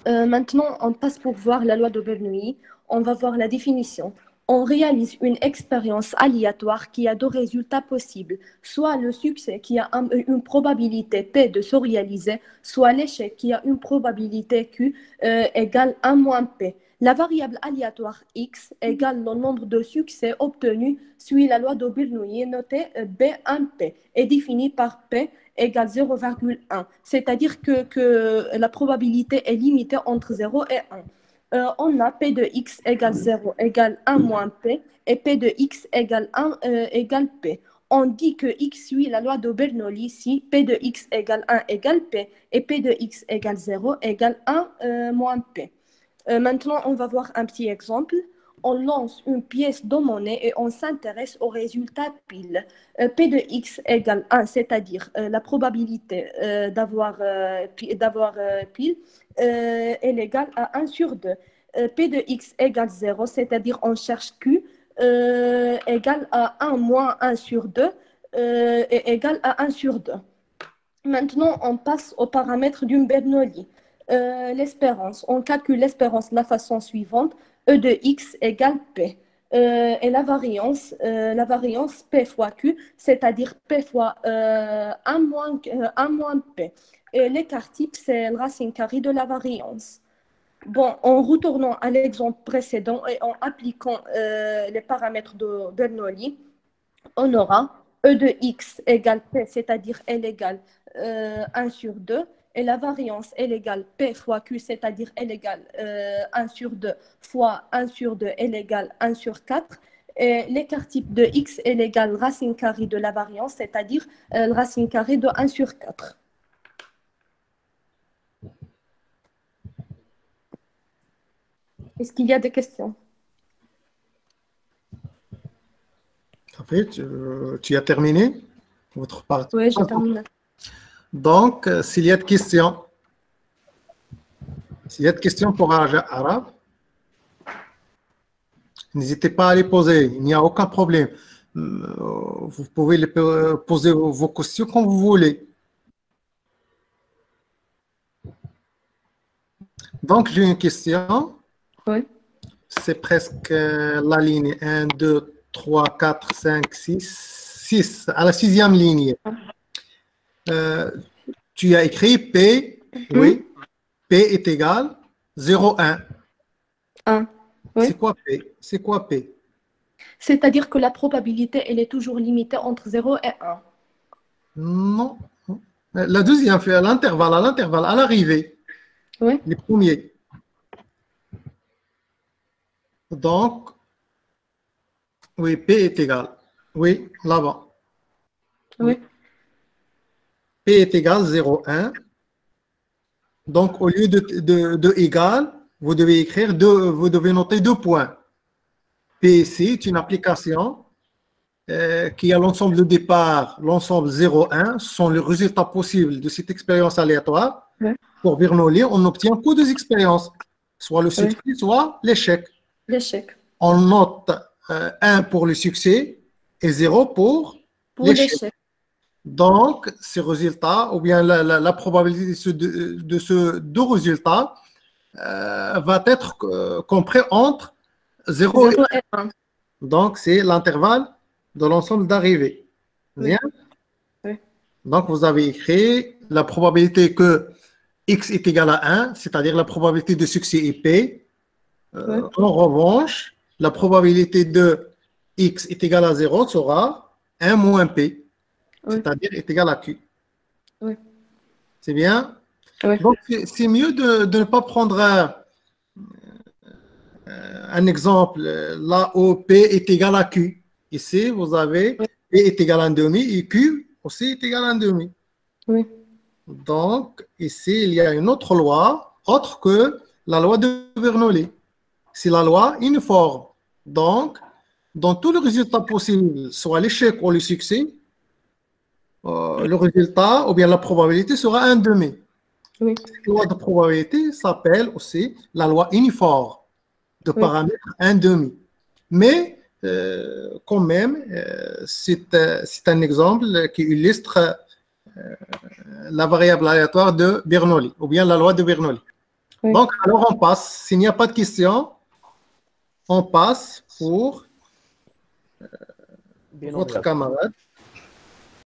Maintenant, on passe pour voir la loi de Bernoulli. On va voir la définition. On réalise une expérience aléatoire qui a deux résultats possibles, soit le succès qui a une probabilité P de se réaliser, soit l'échec qui a une probabilité Q égale 1 moins P. La variable aléatoire X égale le nombre de succès obtenus suit la loi de Bernoulli notée B1P est définie par P égale 0,1. C'est-à-dire que la probabilité est limitée entre 0 et 1. On a P de X égale 0 égale 1 moins P et P de X égale 1 égale P. On dit que X suit la loi de Bernoulli si P de X égale 1 égale P et P de X égale 0 égale 1 moins P. Maintenant, on va voir un petit exemple. On lance une pièce de monnaie et on s'intéresse au résultat pile. P de X égale 1, c'est-à-dire la probabilité d'avoir pile est égale à 1 sur 2. P de X égale 0, c'est-à-dire on cherche Q égale à 1 moins 1 sur 2 est égal à 1 sur 2. Maintenant, on passe aux paramètres d'une Bernoulli. L'espérance. On calcule l'espérance de la façon suivante. E de x égale P. Et la variance P fois Q, c'est-à-dire P fois 1 moins P. Et l'écart type, c'est la racine carrée de la variance. Bon, en retournant à l'exemple précédent et en appliquant les paramètres de Bernoulli, on aura E de x égale P, c'est-à-dire L égale 1 sur 2, et la variance L égale P fois Q, c'est-à-dire L égale 1 sur 2 fois 1 sur 2, L égale 1 sur 4. Et l'écart type de x est égal racine carrée de la variance, c'est-à-dire racine carrée de 1 sur 4. Est-ce qu'il y a des questions? En fait, tu as terminé votre partie? Oui, j'ai terminé. Donc, s'il y a de questions, pour arabe, n'hésitez pas à les poser, il n'y a aucun problème. Vous pouvez les poser vos questions quand vous voulez. Donc, j'ai une question. Oui. C'est presque la ligne 1, 2, 3, 4, 5, 6, à la sixième ligne. Tu as écrit P, oui, P est égal 0, 1. 1. Oui. C'est quoi P? C'est quoi P? C'est-à-dire que la probabilité, elle est toujours limitée entre 0 et 1. Non. La deuxième, à l'intervalle, à l'arrivée. Oui. Les premiers. Donc, oui, P est égal. Oui, là-bas. Oui. P est égal 0, 1. Donc, au lieu de égal, vous devez écrire vous devez noter 2 points. P ici est une application qui a l'ensemble de départ, l'ensemble 0, 1, sont les résultats possibles de cette expérience aléatoire. Oui. Pour Bernoulli, on n'obtient que 2 expériences, soit le succès, soit l'échec. L'échec. On note 1 pour le succès et 0 pour l'échec. Donc, ces résultats, ou bien la probabilité de ces 2 résultats va être compris entre 0 et 1. Donc, c'est l'intervalle de l'ensemble d'arrivée. Bien? Oui. Donc, vous avez écrit la probabilité que x est égal à 1, c'est-à-dire la probabilité de succès est P. En revanche, la probabilité de x est égale à 0 sera 1 moins P, c'est-à-dire est égal à Q. Oui. C'est bien? Oui. Donc, c'est mieux de ne pas prendre un exemple là où P est égal à Q. Ici, vous avez P est égal à 1 demi et Q aussi est égal à 1 demi. Oui. Donc, ici, il y a une autre loi, autre que la loi de Bernoulli. C'est la loi uniforme. Donc, dans tous les résultats possibles, soit l'échec ou le succès, le résultat ou bien la probabilité sera 1 demi. Oui. Cette loi de probabilité s'appelle aussi la loi uniforme de paramètre 1 demi. Mais quand même, c'est un exemple qui illustre la variable aléatoire de Bernoulli, ou bien la loi de Bernoulli. Oui. Donc, alors on passe. S'il n'y a pas de questions, on passe pour votre camarade.